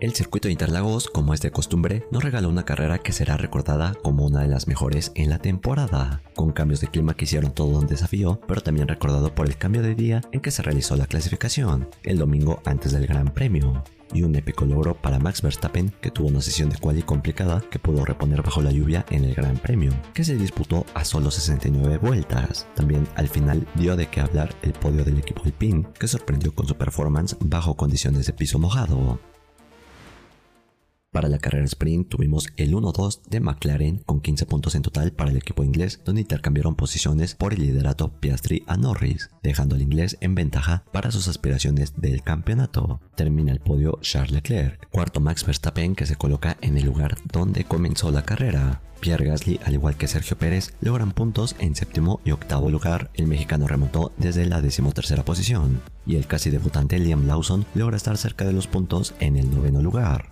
El circuito de Interlagos, como es de costumbre, nos regaló una carrera que será recordada como una de las mejores en la temporada, con cambios de clima que hicieron todo un desafío, pero también recordado por el cambio de día en que se realizó la clasificación, el domingo antes del Gran Premio. Y un épico logro para Max Verstappen, que tuvo una sesión de quali complicada que pudo reponer bajo la lluvia en el Gran Premio, que se disputó a solo 69 vueltas. También al final dio de qué hablar el podio del equipo Alpine, que sorprendió con su performance bajo condiciones de piso mojado. Para la carrera sprint tuvimos el 1-2 de McLaren con 15 puntos en total para el equipo inglés, donde intercambiaron posiciones por el liderato Piastri a Norris, dejando al inglés en ventaja para sus aspiraciones del campeonato. Termina el podio Charles Leclerc, cuarto Max Verstappen, que se coloca en el lugar donde comenzó la carrera. Pierre Gasly, al igual que Sergio Pérez, logran puntos en séptimo y octavo lugar. El mexicano remontó desde la 13ª posición, y el casi debutante Liam Lawson logra estar cerca de los puntos en el 9º lugar.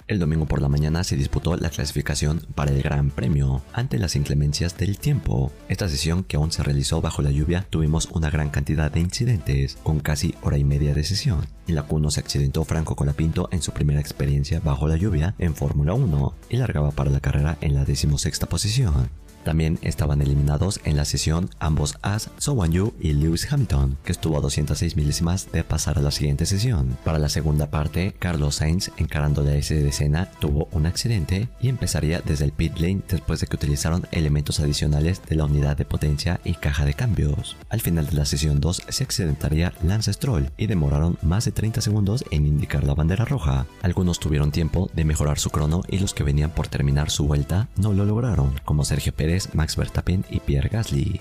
El domingo por la mañana se disputó la clasificación para el Gran Premio, ante las inclemencias del tiempo. Esta sesión, que aún se realizó bajo la lluvia, tuvimos una gran cantidad de incidentes, con casi hora y media de sesión. En la Q1 se accidentó Franco Colapinto en su primera experiencia bajo la lluvia en Fórmula 1 y largaba para la carrera en la 16ª posición. También estaban eliminados en la sesión ambos As, Zhou Guanyu y Lewis Hamilton, que estuvo a 206 milésimas de pasar a la siguiente sesión. Para la segunda parte, Carlos Sainz, encarando la S de Senna, tuvo un accidente y empezaría desde el pit lane después de que utilizaron elementos adicionales de la unidad de potencia y caja de cambios. Al final de la sesión 2 se accidentaría Lance Stroll y demoraron más de 30 segundos en indicar la bandera roja. Algunos tuvieron tiempo de mejorar su crono y los que venían por terminar su vuelta no lo lograron, como Sergio Pérez, Max Verstappen y Pierre Gasly.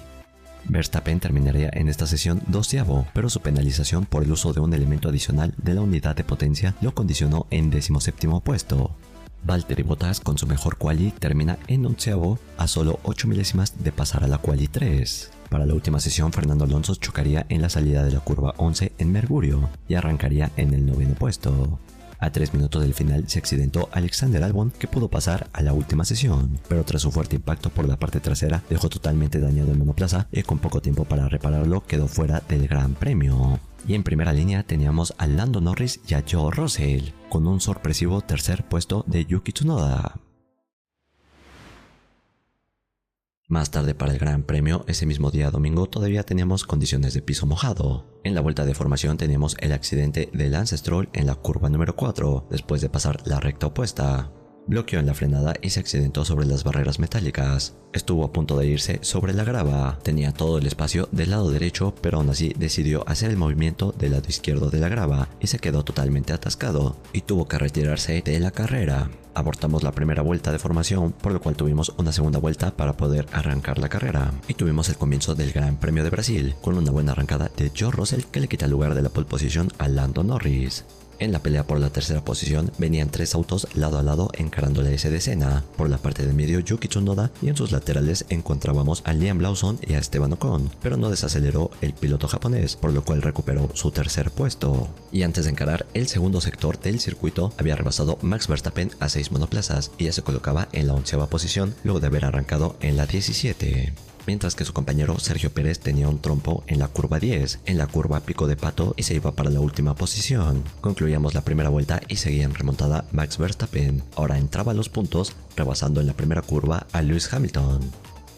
Verstappen terminaría en esta sesión 12avo, pero su penalización por el uso de un elemento adicional de la unidad de potencia lo condicionó en 17º puesto. Valtteri Bottas, con su mejor quali, termina en 11avo a solo 8 milésimas de pasar a la quali 3. Para la última sesión, Fernando Alonso chocaría en la salida de la curva 11 en Mercurio y arrancaría en el 9º puesto. A 3 minutos del final se accidentó Alexander Albon, que pudo pasar a la última sesión, pero tras su fuerte impacto por la parte trasera dejó totalmente dañado el monoplaza y con poco tiempo para repararlo quedó fuera del Gran Premio. Y en primera línea teníamos a Lando Norris y a George Russell, con un sorpresivo tercer puesto de Yuki Tsunoda. Más tarde para el Gran Premio, ese mismo día domingo, todavía teníamos condiciones de piso mojado. En la vuelta de formación teníamos el accidente de Lance Stroll en la curva número 4, después de pasar la recta opuesta. Bloqueó en la frenada y se accidentó sobre las barreras metálicas. Estuvo a punto de irse sobre la grava. Tenía todo el espacio del lado derecho, pero aún así decidió hacer el movimiento del lado izquierdo de la grava y se quedó totalmente atascado y tuvo que retirarse de la carrera. Abortamos la primera vuelta de formación, por lo cual tuvimos una segunda vuelta para poder arrancar la carrera. Y tuvimos el comienzo del Gran Premio de Brasil, con una buena arrancada de George Russell, que le quita el lugar de la pole position a Lando Norris. En la pelea por la tercera posición venían 3 autos lado a lado encarando la S de Senna. Por la parte del medio Yuki Tsunoda, y en sus laterales encontrábamos a Liam Lawson y a Esteban Ocon, pero no desaceleró el piloto japonés, por lo cual recuperó su tercer puesto. Y antes de encarar el segundo sector del circuito, había rebasado Max Verstappen a 6 monoplazas y ya se colocaba en la 11ª posición luego de haber arrancado en la 17. Mientras que su compañero Sergio Pérez tenía un trompo en la curva 10, en la curva Pico de Pato, y se iba para la última posición. Concluíamos la primera vuelta y seguía en remontada Max Verstappen. Ahora entraba a los puntos, rebasando en la primera curva a Lewis Hamilton.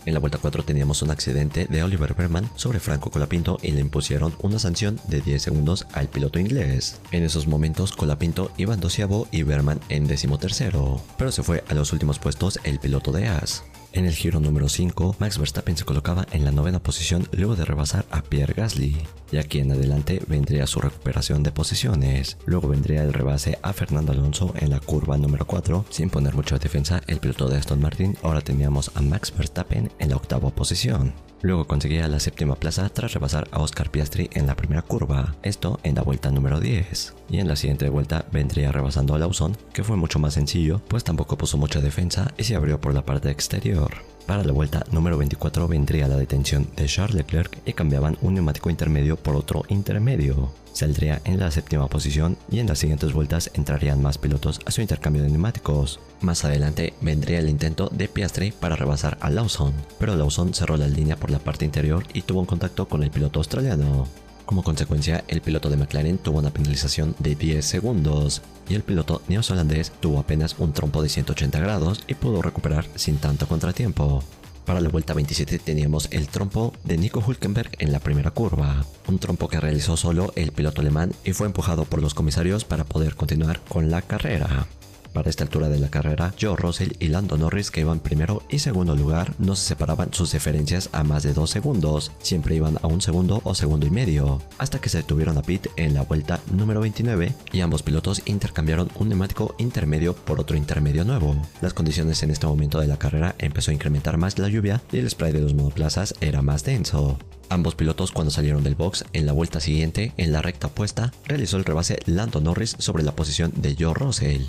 En la vuelta 4 teníamos un accidente de Oliver Bearman sobre Franco Colapinto y le impusieron una sanción de 10 segundos al piloto inglés. En esos momentos Colapinto iba en 12avo y Bearman en 13º, pero se fue a los últimos puestos el piloto de As. En el giro número 5, Max Verstappen se colocaba en la 9ª posición luego de rebasar a Pierre Gasly. Y aquí en adelante vendría su recuperación de posiciones. Luego vendría el rebase a Fernando Alonso en la curva número 4. Sin poner mucha defensa, el piloto de Aston Martin, ahora teníamos a Max Verstappen en la 8ª posición. Luego conseguía la 7ª plaza tras rebasar a Oscar Piastri en la primera curva, esto en la vuelta número 10. Y en la siguiente vuelta vendría rebasando a Lawson, que fue mucho más sencillo, pues tampoco puso mucha defensa y se abrió por la parte exterior. Para la vuelta número 24 vendría la detención de Charles Leclerc y cambiaban un neumático intermedio por otro intermedio. Saldría en la 7ª posición y en las siguientes vueltas entrarían más pilotos a su intercambio de neumáticos. Más adelante vendría el intento de Piastri para rebasar a Lawson, pero Lawson cerró la línea por la parte interior y tuvo un contacto con el piloto australiano. Como consecuencia, el piloto de McLaren tuvo una penalización de 10 segundos y el piloto neozelandés tuvo apenas un trompo de 180 grados y pudo recuperar sin tanto contratiempo. Para la vuelta 27 teníamos el trompo de Nico Hülkenberg en la primera curva, un trompo que realizó solo el piloto alemán y fue empujado por los comisarios para poder continuar con la carrera. Para esta altura de la carrera, George Russell y Lando Norris, que iban primero y segundo lugar, no se separaban sus diferencias a más de 2 segundos, siempre iban a 1 segundo o segundo y medio, hasta que se detuvieron a pit en la vuelta número 29 y ambos pilotos intercambiaron un neumático intermedio por otro intermedio nuevo. Las condiciones en este momento de la carrera empezó a incrementar más la lluvia y el spray de los monoplazas era más denso. Ambos pilotos, cuando salieron del box en la vuelta siguiente, en la recta opuesta, realizó el rebase Lando Norris sobre la posición de George Russell.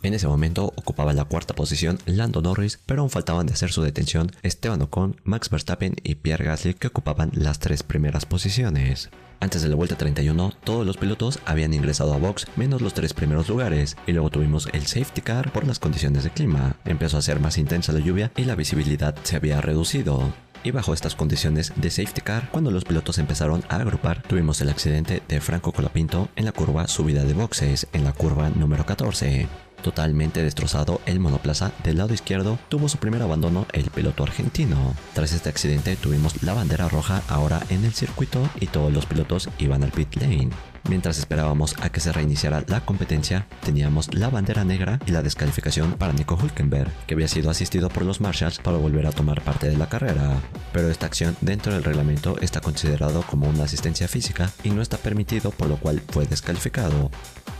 En ese momento ocupaba la cuarta posición Lando Norris, pero aún faltaban de hacer su detención Esteban Ocon, Max Verstappen y Pierre Gasly, que ocupaban las 3 primeras posiciones. Antes de la vuelta 31, todos los pilotos habían ingresado a box menos los 3 primeros lugares, y luego tuvimos el safety car por las condiciones de clima. Empezó a ser más intensa la lluvia y la visibilidad se había reducido. Y bajo estas condiciones de safety car, cuando los pilotos empezaron a agrupar, tuvimos el accidente de Franco Colapinto en la curva subida de boxes, en la curva número 14. Totalmente destrozado el monoplaza del lado izquierdo, tuvo su primer abandono el piloto argentino. Tras este accidente tuvimos la bandera roja ahora en el circuito y todos los pilotos iban al pit lane. Mientras esperábamos a que se reiniciara la competencia, teníamos la bandera negra y la descalificación para Nico Hülkenberg, que había sido asistido por los marshals para volver a tomar parte de la carrera. Pero esta acción dentro del reglamento está considerado como una asistencia física y no está permitido, por lo cual fue descalificado.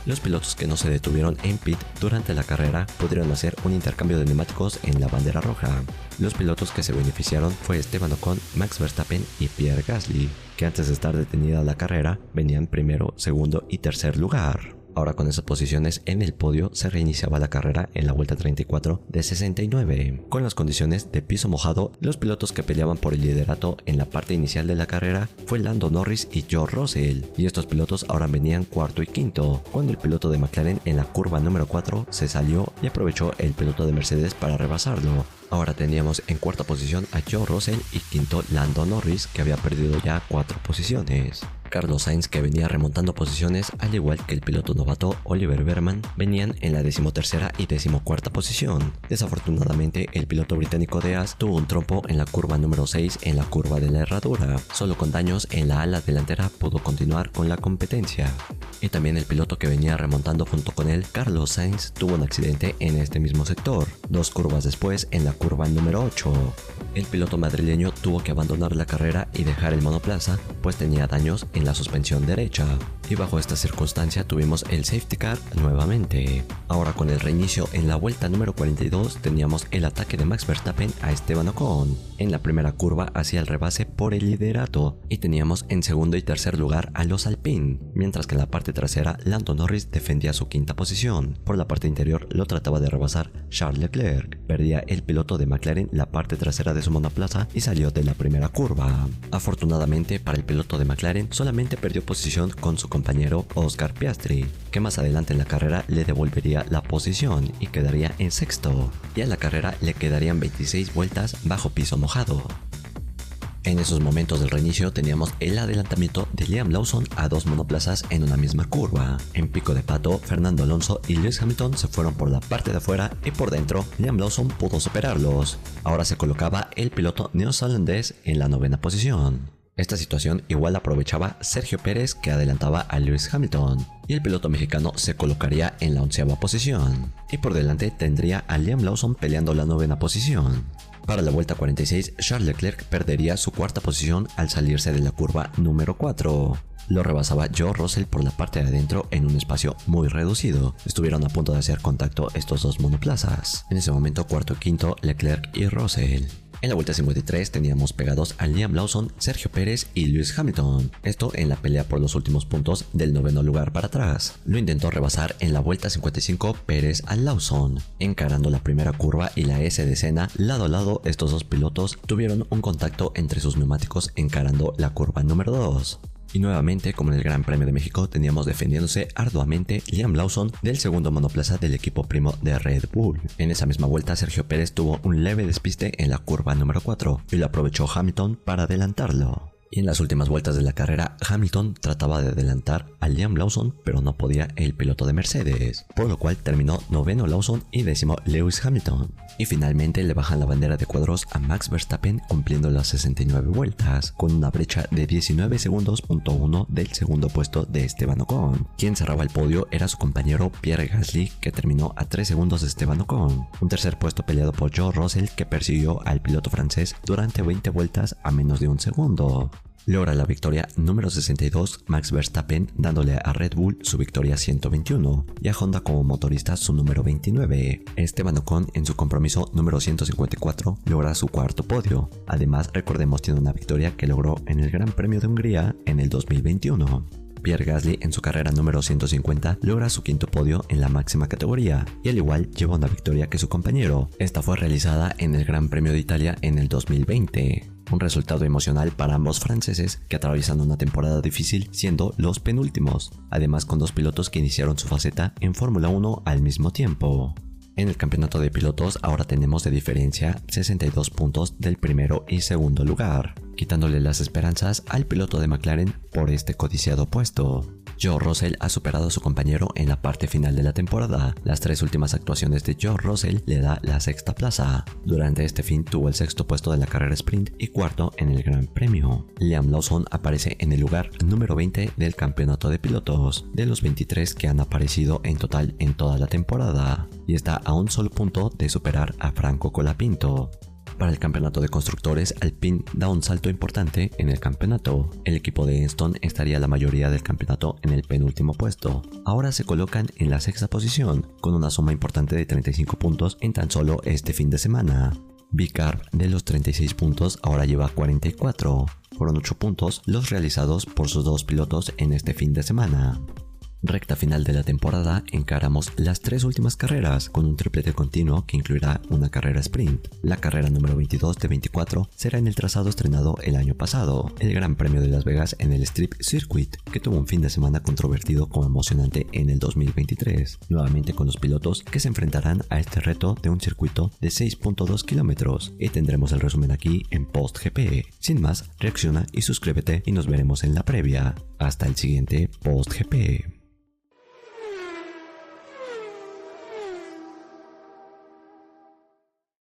Los pilotos que no se detuvieron en pit durante la carrera pudieron hacer un intercambio de neumáticos en la bandera roja. Los pilotos que se beneficiaron fue Esteban Ocon, Max Verstappen y Pierre Gasly, que antes de estar detenida la carrera venían primero, segundo y tercer lugar. Ahora con esas posiciones en el podio se reiniciaba la carrera en la vuelta 34 de 69. Con las condiciones de piso mojado, los pilotos que peleaban por el liderato en la parte inicial de la carrera fue Lando Norris y George Russell, y estos pilotos ahora venían cuarto y quinto, cuando el piloto de McLaren en la curva número 4 se salió y aprovechó el piloto de Mercedes para rebasarlo. Ahora teníamos en cuarta posición a George Russell y quinto Lando Norris, que había perdido ya 4 posiciones. Carlos Sainz, que venía remontando posiciones, al igual que el piloto novato Oliver Behrman, venían en la 13ª y 14ª posición. Desafortunadamente, el piloto británico de Haas tuvo un trompo en la curva número 6 en la curva de la herradura. Solo con daños en la ala delantera pudo continuar con la competencia. Y también el piloto que venía remontando junto con él, Carlos Sainz, tuvo un accidente en este mismo sector, 2 curvas después en la curva número 8. El piloto madrileño tuvo que abandonar la carrera y dejar el monoplaza, pues tenía daños en la suspensión derecha. Y bajo esta circunstancia tuvimos el safety car nuevamente. Ahora con el reinicio en la vuelta número 42 teníamos el ataque de Max Verstappen a Esteban Ocon. En la primera curva hacía el rebase por el liderato y teníamos en segundo y tercer lugar a los Alpine, mientras que en la parte trasera Lando Norris defendía su quinta posición. Por la parte interior lo trataba de rebasar Charles Leclerc. Perdía el piloto de McLaren la parte trasera de su monoplaza y salió de la primera curva. Afortunadamente para el piloto de McLaren solamente perdió posición con su compañero Oscar Piastri, que más adelante en la carrera le devolvería la posición y quedaría en sexto, y a la carrera le quedarían 26 vueltas bajo piso mojado. En esos momentos del reinicio teníamos el adelantamiento de Liam Lawson a 2 monoplazas en una misma curva. En pico de pato, Fernando Alonso y Lewis Hamilton se fueron por la parte de afuera y por dentro Liam Lawson pudo superarlos. Ahora se colocaba el piloto neozelandés en la 9ª posición. Esta situación igual aprovechaba Sergio Pérez, que adelantaba a Lewis Hamilton, y el piloto mexicano se colocaría en la 11ª posición, y por delante tendría a Liam Lawson peleando la 9ª posición. Para la vuelta 46, Charles Leclerc perdería su 4ª posición al salirse de la curva número 4. Lo rebasaba George Russell por la parte de adentro en un espacio muy reducido. Estuvieron a punto de hacer contacto estos 2 monoplazas. En ese momento, cuarto y quinto, Leclerc y Russell. En la vuelta 53 teníamos pegados a Liam Lawson, Sergio Pérez y Lewis Hamilton. Esto en la pelea por los últimos puntos del 9º lugar para atrás. Lo intentó rebasar en la vuelta 55 Pérez a Lawson. Encarando la primera curva y la S de Senna, lado a lado, estos 2 pilotos tuvieron un contacto entre sus neumáticos encarando la curva número 2. Y nuevamente, como en el Gran Premio de México, teníamos defendiéndose arduamente Liam Lawson del segundo monoplaza del equipo primo de Red Bull. En esa misma vuelta, Sergio Pérez tuvo un leve despiste en la curva número 4 y lo aprovechó Hamilton para adelantarlo. Y en las últimas vueltas de la carrera, Hamilton trataba de adelantar a Liam Lawson, pero no podía el piloto de Mercedes, por lo cual terminó noveno Lawson y décimo Lewis Hamilton. Y finalmente le bajan la bandera de cuadros a Max Verstappen cumpliendo las 69 vueltas, con una brecha de 19 segundos.1 del segundo puesto de Esteban Ocon. Quien cerraba el podio era su compañero Pierre Gasly, que terminó a 3 segundos de Esteban Ocon. Un tercer puesto peleado por George Russell, que persiguió al piloto francés durante 20 vueltas a menos de un segundo. Logra la victoria número 62 Max Verstappen, dándole a Red Bull su victoria 121 y a Honda como motorista su número 29. Esteban Ocon en su compromiso número 154 logra su cuarto podio. Además, recordemos, tiene una victoria que logró en el Gran Premio de Hungría en el 2021. Pierre Gasly en su carrera número 150 logra su quinto podio en la máxima categoría y al igual lleva una victoria que su compañero. Esta fue realizada en el Gran Premio de Italia en el 2020. Un resultado emocional para ambos franceses que atraviesan una temporada difícil siendo los penúltimos, además con dos pilotos que iniciaron su faceta en Fórmula 1 al mismo tiempo. En el campeonato de pilotos ahora tenemos de diferencia 62 puntos del primero y segundo lugar, quitándole las esperanzas al piloto de McLaren por este codiciado puesto. George Russell ha superado a su compañero en la parte final de la temporada. Las tres últimas actuaciones de George Russell le da la sexta plaza. Durante este fin tuvo el sexto puesto de la carrera sprint y cuarto en el Gran Premio. Liam Lawson aparece en el lugar número 20 del campeonato de pilotos, de los 23 que han aparecido en total en toda la temporada, y está a un solo punto de superar a Franco Colapinto. Para el campeonato de constructores, Alpine da un salto importante en el campeonato. El equipo de Enstone estaría la mayoría del campeonato en el penúltimo puesto. Ahora se colocan en la sexta posición, con una suma importante de 35 puntos en tan solo este fin de semana. Bicarb de los 36 puntos ahora lleva 44. Fueron 8 puntos los realizados por sus dos pilotos en este fin de semana. Recta final de la temporada, encaramos las tres últimas carreras con un triplete continuo que incluirá una carrera sprint. La carrera número 22 de 24 será en el trazado estrenado el año pasado, el Gran Premio de Las Vegas en el Strip Circuit, que tuvo un fin de semana controvertido como emocionante en el 2023, nuevamente con los pilotos que se enfrentarán a este reto de un circuito de 6.2 kilómetros, y tendremos el resumen aquí en Post GP. Sin más, reacciona y suscríbete y nos veremos en la previa. Hasta el siguiente Post GP.